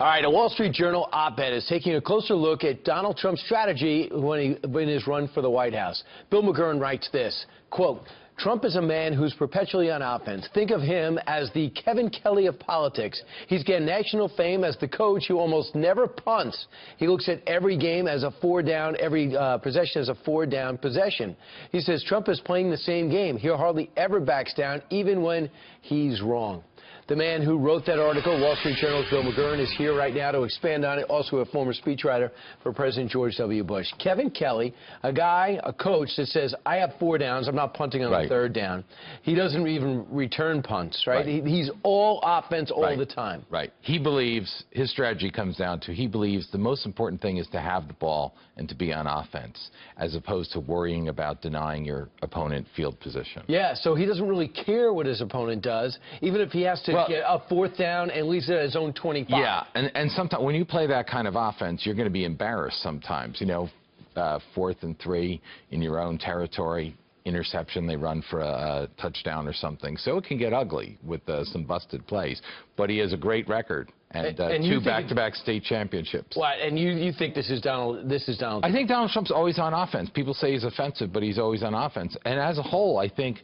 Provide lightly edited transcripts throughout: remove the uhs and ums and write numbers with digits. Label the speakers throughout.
Speaker 1: All right, a Wall Street Journal op-ed is taking a closer look at Donald Trump's strategy in his run for the White House. Bill McGurn writes this, quote, Trump is a man who's perpetually on offense. Think of him as the Kevin Kelley of politics. He's gained national fame as the coach who almost never punts. He looks at every game as a four-down, every possession as a four-down possession. He says Trump is playing the same game. He hardly ever backs down, even when he's wrong. The man who wrote that article, Wall Street Journal's Bill McGurn, is here right now to expand on it. Also a former speechwriter for President George W. Bush. Kevin Kelley, a coach that says, I have four downs, I'm not punting on the third down. He doesn't even return punts, right? He's all offense all the time.
Speaker 2: Right. He believes, his strategy comes down to, he believes the most important thing is to have the ball and to be on offense, as opposed to worrying about denying your opponent field position.
Speaker 1: Yeah, so he doesn't really care what his opponent does, even if he has to get a fourth down and leaves it at his own 25.
Speaker 2: Yeah, and sometimes when you play that kind of offense, you're going to be embarrassed sometimes. You know, 4th and 3 in your own territory, interception, they run for a touchdown or something. So it can get ugly with some busted plays. But he has a great record. And 2 back-to-back state championships.
Speaker 1: What? And you think this is Donald Trump?
Speaker 2: I think Donald Trump's always on offense. People say he's offensive, but he's always on offense. And as a whole, I think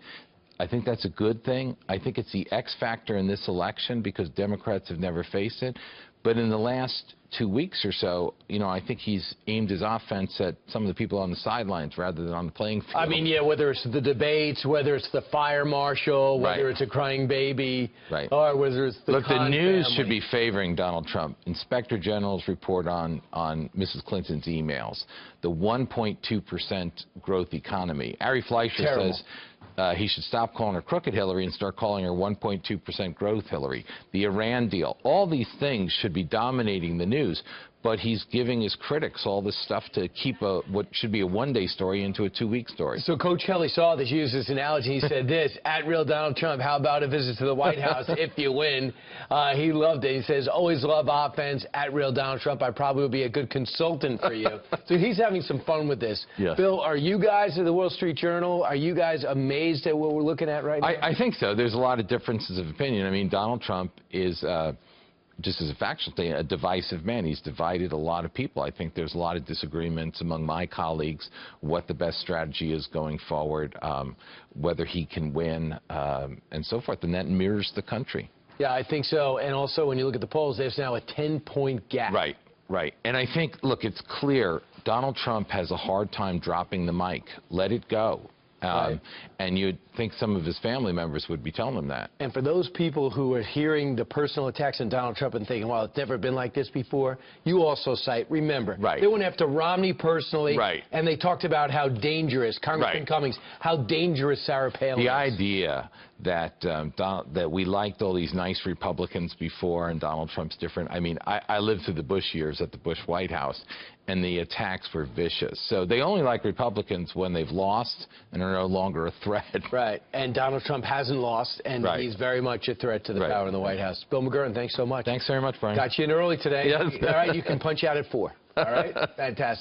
Speaker 2: that's a good thing. I think it's the X factor in this election because Democrats have never faced it. But in the last 2 weeks or so, you know, I think he's aimed his offense at some of the people on the sidelines rather than on the playing field.
Speaker 1: I mean, yeah, whether it's the debates, whether it's the fire marshal, whether it's a crying baby, or whether it's the
Speaker 2: the news should be favoring Donald Trump. Inspector General's report on Mrs. Clinton's emails, the 1.2% growth economy. Ari Fleischer says he should stop calling her crooked Hillary and start calling her 1.2% growth Hillary. The Iran deal. All these things should be dominating the news, but he's giving his critics all this stuff to keep what should be a one-day story into a 2-week story.
Speaker 1: So Coach Kelley saw this, used this analogy. He said this, at real Donald Trump, how about a visit to the White House if you win? He loved it. He says, always love offense, at real Donald Trump. I probably would be a good consultant for you. So he's having some fun with this.
Speaker 2: Yes.
Speaker 1: Bill, are you guys at the Wall Street Journal, are you guys amazed at what we're looking at right now?
Speaker 2: I think so. There's a lot of differences of opinion. I mean, Donald Trump is just as a factual thing, a divisive man. He's divided a lot of people. I think there's a lot of disagreements among my colleagues what the best strategy is going forward, whether he can win, and so forth. And that mirrors the country.
Speaker 1: Yeah, I think so. And also, when you look at the polls, there's now a 10-point gap.
Speaker 2: Right. And I think, look, it's clear Donald Trump has a hard time dropping the mic. Let it go. And you'd think some of his family members would be telling him that.
Speaker 1: And for those people who are hearing the personal attacks on Donald Trump and thinking, well, it's never been like this before, you also cite, remember, they went after Romney personally, and they talked about how dangerous, Congressman Cummings, how dangerous Sarah Palin is.
Speaker 2: The idea that that we liked all these nice Republicans before and Donald Trump's different. I mean, I lived through the Bush years at the Bush White House, and the attacks were vicious. So they only like Republicans when they've lost and are no longer a threat.
Speaker 1: Right. And Donald Trump hasn't lost, and he's very much a threat to the power in the White House. Bill McGurn, thanks so much.
Speaker 2: Thanks very much, Brian.
Speaker 1: Got you in early today. All right, you can punch out at 4. All right? Fantastic.